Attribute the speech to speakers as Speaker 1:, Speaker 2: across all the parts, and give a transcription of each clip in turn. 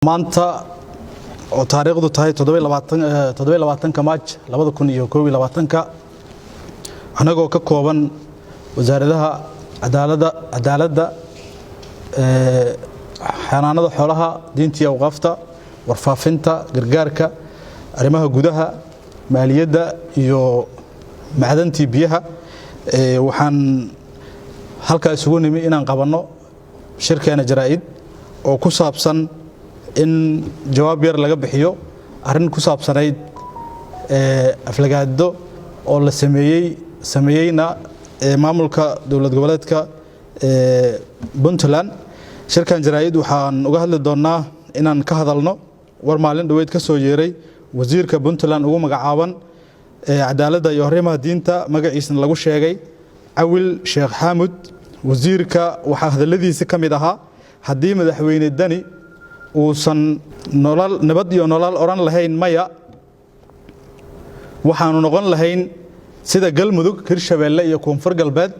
Speaker 1: maanta oo taariikhdu tahay 27 Maaj 2021 anagoo ka kooban wasaaradaha cadaaladda xanaanada xoolaha diinta iyo awqaafta warfaafinta gargaarka arrimaha gudaha maaliyadda iyo macdantii biyaha waxaan halka isugu nimi inaan qabanno shirkeena jaraa'id oo ku saabsan in jawaab yar laga bixiyo arrin ku saabsanayd aflagaado oo la sameeyayna maamulka dawlad goboleedka Puntland shirkan jaraa'id waxaan uga hadli doonaa inaan ka hadalno war maalin dhaweyd ka soo yeeray wasiirka Puntland ugu magacaaban cadaaladda iyo arrimaha diinta magaciisna lagu sheegay Awil Sheekh Xamud wasiirka waxa hadaladiisa kamid ahaa hadii madaxweyne Dani uusan nabad iyo nolol oran lahayn maya waxaanu noqon lahayn sida Galmudug Hirshabeelle iyo Koonfur Galbeed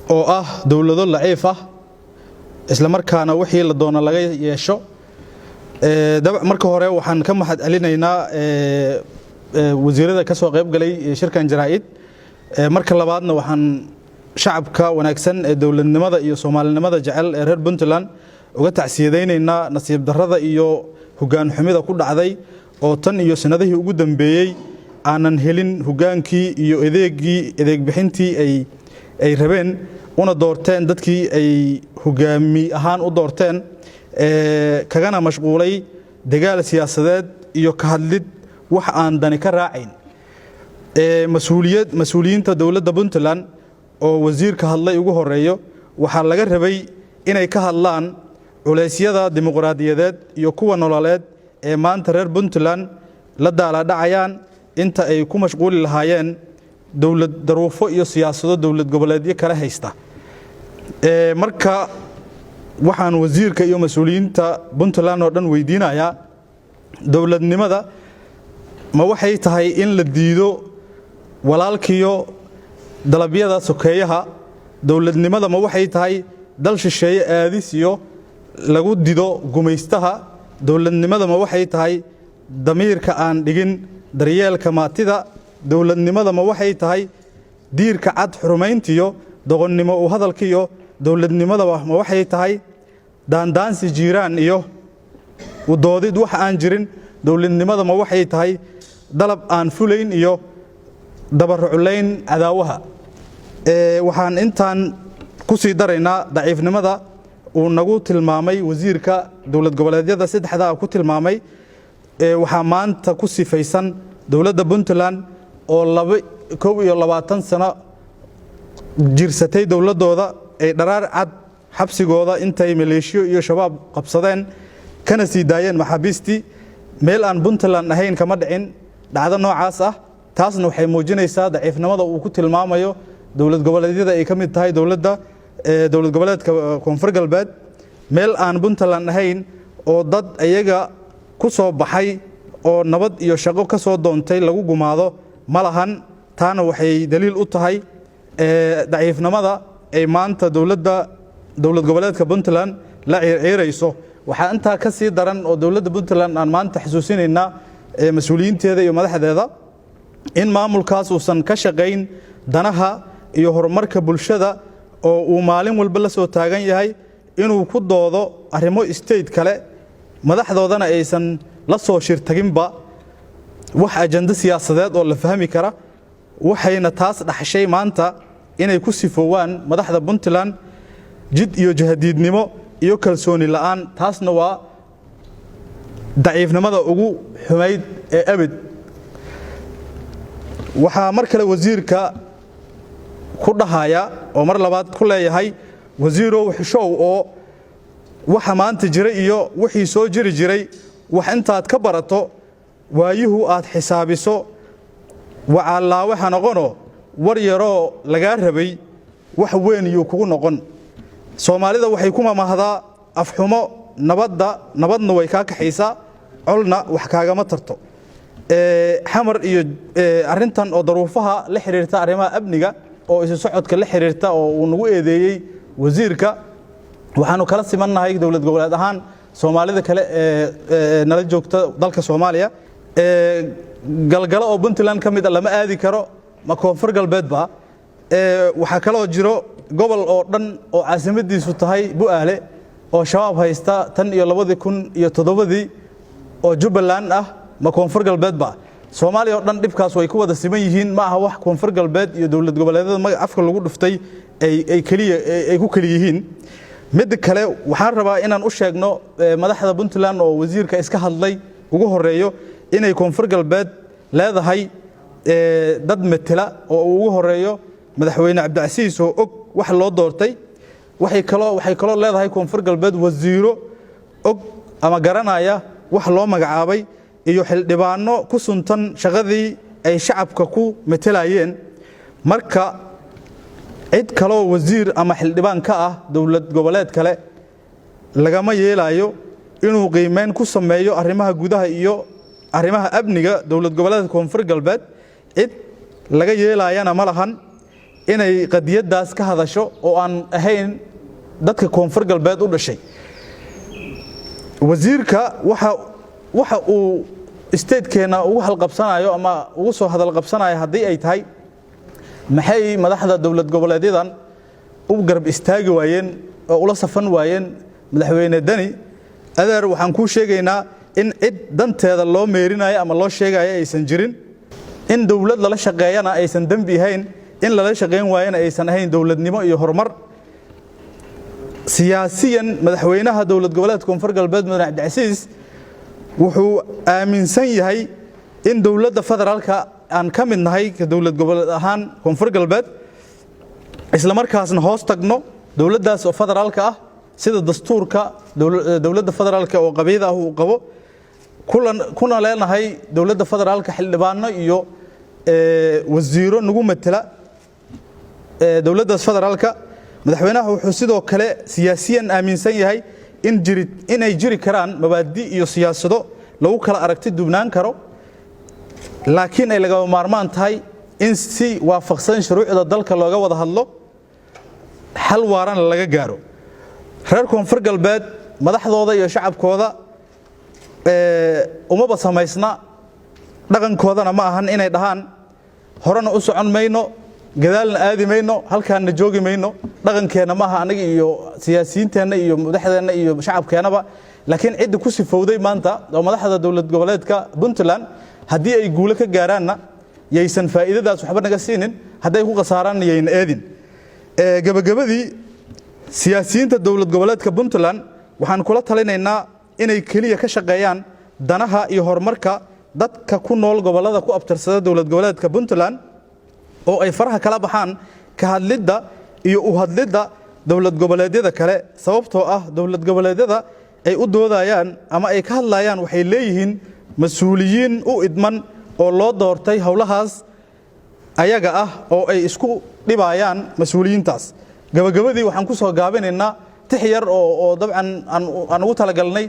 Speaker 1: oo ah dawlado laciif ah isla markaana wixii la doono laga yeesho marka hore waxaan ka mahad celinaynaa wasiirada ka soo qayb galay shirkan jaraa'id marka labaadna waxaan shacabka wanaagsan ee dawladnimada iyo Soomaalinimada jecel ee reer Puntland uga tacsiyadeynaynaa nasiib darrada iyo hoggaan xumida ku dhacday oo tan iyo sanadihii ugu dambeeyay aanan helin hoggaankii iyo adeeg bixintii ay rabeen una doorteen dadkii ay hoggaami ahaan u doorteen kagana mashquulay dagaal siyaasadeed iyo ka hadlid wax aan dani ka raacayn mas'uuliyiinta dawladda Puntland oo wasiirka hadlay ugu horeeyo waxa laga rabay inay ka hadlaan culeysyada dimuqraadiyadeed iyo kuwa nololeed ee maanta reer Puntland la daala dhacayaan inta ay ku mashquuli lahaayeen dawlad daruufo iyo siyaasado dawlad goboleedyo kala haysta marka waxaan wasiirka iyo mas'uuliyiinta Puntland oo dhan weydiinayaa dawladnimada ma waxay tahay in la diido walaalkiyo dalabyada sokeeyaha dawladnimada ma waxay tahay dal shisheeye aadis iyo lagu dido gumaystaha dawladnimada ma waxay tahay damiirka aan dhigin daryeelka maatida dawladnimada ma waxay tahay diirka cad xurumayntiyo doqonnimo u hadalkiyo dawladnimada ma waxay tahay daandaansi jiiraan iyo u doodid wax aan jirin dawladnimada ma waxay tahay dalab aan fulayn iyo dabarculayn cadaawaha waxaan intaan ku sii daraynaa daciifnimada uu nagu tilmaamay wasiirka dawlad goboleedyada saddexda ku tilmaamay waxa maanta ku sifaysan dawladda Puntland oo 22 sano jirsatay dawladooda ay dharaar cad xabsigooda intay maleeshiyo iyo shabaab qabsadeen kana sii daayeen maxaabiistii meel aan Puntland ahayn kama dhicin dhacdo noocaas ah taasna waxay muujinaysaa daciifnimada uu ku tilmaamayo dawlad goboleedyada ay kamid tahay dawlad goboleedka Koonfur Galbeed meel aan Puntland ahayn oo dad ayaga ku soo baxay oo nabad iyo shaqo ka soo doontay lagu gumaado malahan taana waxay daliil u tahay daciifnimada ay maanta dawlad goboleedka Puntland la ciirayso waxa inta ka sii daran oo dawladda Puntland aan maanta xasuusinaynaa mas'uuliyiinteeda iyo madaxdeeda in maamulkaas uusan ka shaqayn danaha iyo horumarka bulshada oo uu maalin walba la soo taagan yahay inuu ku doodo arrimo state kale madaxdoodana aysan la soo shirtaginba wax ajanda siyaasadeed oo la fahmi kara waxayna taas dhaxshay maanta inay ku sifoowaan madaxda Puntland jid iyo jahadiidnimo iyo kalsooni la'aan taasna waa daciifnimada ugu xumayd ee abid waxa mar kale wasiirka ku dhahaya oo mar labaad ku leeyahay wasiirow xishow oo waxa maanta jiray iyo wixii soo jiray wax intaad ka barato waayuhu aad xisaabiso waxa waxa noqono war yaro laga rabay wax weyn iyo kugu noqon Soomaalida waxay kuma mahdaa afxumo nabadna way ka kaxaysaa colna wax kaaga ma tarto xamar iyo arintan oo daruufaha la xiriirta arrimaha amniga oo isu socodka la xiriirta oo uu nagu eedeeyay wasiirka waxaanu kala simanahay dawlad goboleed ahaan Soomaalida kale nala joogta dalka Soomaaliya galgalo oo Puntland kamid ah lama aadi karo ma koonfur galbeed ba waxa kale oo jiro gobol oo dhan oo caasimadiisu tahay Bu'aale oo shabaab haysta tan iyo 2007 oo Jubbaland ah ma koonfur galbeed ba Soomaaliya oo dhan dibkaas way ku wada siman yihiin ma aha wax koonfur galbeed iyo dawlad goboleedyada magac afka lagu dhuftay ay ku kaliya yihiin mid kale waxaan rabaa inaan u sheegno madaxda Puntland oo wasiirka iska hadlay ugu horeeyo inay koonfur galbeed leedahay dad metela oo ugu horeeyo madaxweyne Cabdicasiis oo og wax loo doortay waxay kale leedahay koonfur galbeed wasiiro og ama garanaya wax loo magacaabay iyo xildhibaano ku suntan shaqadii ay shacabka ku metelayeen marka cid kale oo wasiir ama xildhibaan ka ah dawlad goboleed kale lagama yeelayo inuu qiimeyn ku sameeyo arrimaha gudaha iyo arrimaha amniga dawlad goboleedka koonfur galbeed cid laga yeelayana ma lahan inay qadiyadaas ka hadasho oo aan ahayn dadka koonfur galbeed u dhashay wasiirka waxa uu state-keena ugu halqabsanayo ama ugu soo hadal qabsanayo hadii ay tahay maxay madaxda dawlad goboleedyadan u garab istaagi waayeen oo ula safan waayeen madaxweyne Dani adeer waxaan ku sheegaynaa in cid danteeda loo meerinayo ama loo sheegayo aysan jirin in dawlad la shaqeeyana aysan dambi ahayn in la shaqeyn waayana aysan ahayn dawladnimo iyo horumar siyaasiyan madaxweynaha dawlad goboleedka koonfur galbeed madaxweyne Cabdicasiis wuxuu aaminsan yahay in dawladda federaalka aan ka mid nahay ka dawlad goboleed ahaan koonfur galbeed isla markaasna hoos tagno dawladdaas oo federaalka ah sida dastuurka dawladda federaalka oo qabiida ah uu qabo kuna leenahay dawladda federaalka xildhibaano iyo wasiiro nagu matala dawladdaas federaalka madaxweynaha wuxuu sidoo kale siyaasiyan aaminsan yahay inay jiri karaan mabaadi iyo siyaasado lagu kala aragti dubnaan karo laakiin ay laga maarmaan tahay in si waafaqsan shuruucda dalka looga wada hadlo hal waaran laga gaaro reer koonfur galbeed madaxdooda iyo shacabkooda uma basamaysna dhaqankoodana ma ahan inay dhahaan horena u socon mayno gadaalna aadi mayno halkaana joogi mayno dhaqankeena ma aha aniga iyo siyaasiyiinteena iyo madaxdeena iyo shacabkeenaba laakiin cid ku sifowday maanta oo madaxda dawlad goboleedka Puntland hadii ay guulo ka gaaraanna yaysan faa'iidadaas waxba naga siinin haday ku qasaaraan yayna aadin gabagabadii siyaasiyiinta dawlad goboleedka Puntland waxaan kula talinaynaa inay kaliya ka shaqeeyaan danaha iyo horumarka dadka ku nool gobolada ku abtirsada dawlad goboleedka Puntland oo ay faraha kala baxaan ka hadlida iyo u hadlida dawlad goboleedyada kale sababtoo ah dawlad goboleedyada ay u doodayaan ama ay ka hadlayaan waxay leeyihiin mas'uuliyiin u idman oo loo doortay hawlahaas ayaga ah oo ay isku dhibayaan mas'uuliyiintaas gabagabadii waxaan ku soo gaabinaynaa tixyar oo dabcan aan ugu talagalnay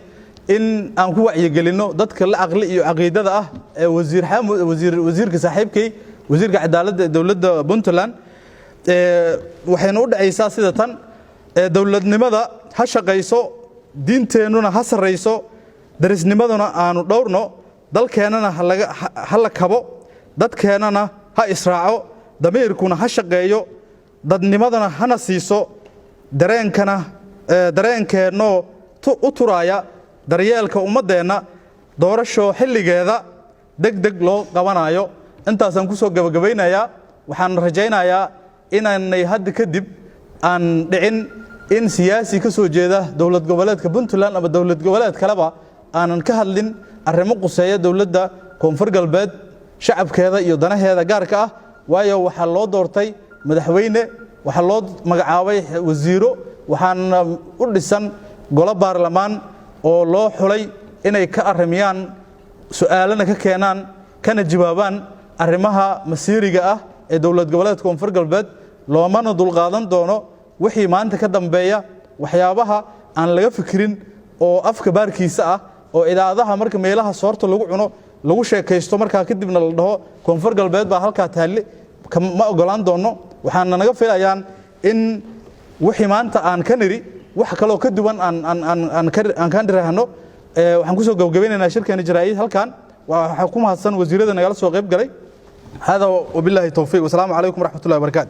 Speaker 1: in aan ku wacyigelino dadka la aqli iyo aqeedada ah ee wasiirka saaxiibkay wasiirka cadaaladda dawladda Puntland waxayna u dhacaysaa sida tan dawladnimada ha shaqeyso diinteenuna ha sareyso darisnimaduna aanu dhowrno dalkeenana ha la kabo dadkeenana ha israaco damiirkuna ha shaqeeyo dadnimadana hana siiso dareenkeeno u turaya daryeelka ummadeena doorasho xilligeeda degdeg loo qabanayo intaasaan ku soo gabagabaynayaa waxaan rajaynayaa inaanay hadda kadib aan dhicin in siyaasi ka soo jeeda dawlad goboleedka Puntland ama dawlad goboleed kaleba aanan ka hadlin arrimo quseeya dawladda koonfur galbeed shacabkeeda iyo danaheeda gaarka ah waayo waxa loo doortay madaxweyne waxa loo magacaabay wasiiro waxaan u dhisan golo baarlamaan oo loo xulay inay ka arrimiyaan su'aalana ka keenaan kana jawaabaan arrimaha masiiriga ah ee dawlad goboleedka koonfur galbeed loomana dulqaadan doono wixii maanta ka dambeeya waxyaabaha aan laga fikirin oo afka baarkiisa ah oo idaadaha marka meelaha soorta lagu cuno lagu sheekaysto marka kadibna la dhaho koonfur galbeed baa halka taali ma ogolaan doono waxaan naga filayaan in wixii maanta aan ka niri wax kale oo ka duwan aan ka dirahno waxaan ku soo gabagabaynaynaa shirkeena jaraa'id halkan waxa ku mahadsan wasiirada nagala soo qayb galay hada wabillahi tawfiiq wasalaamu calaykum waraxmatullaahi wabarakaatu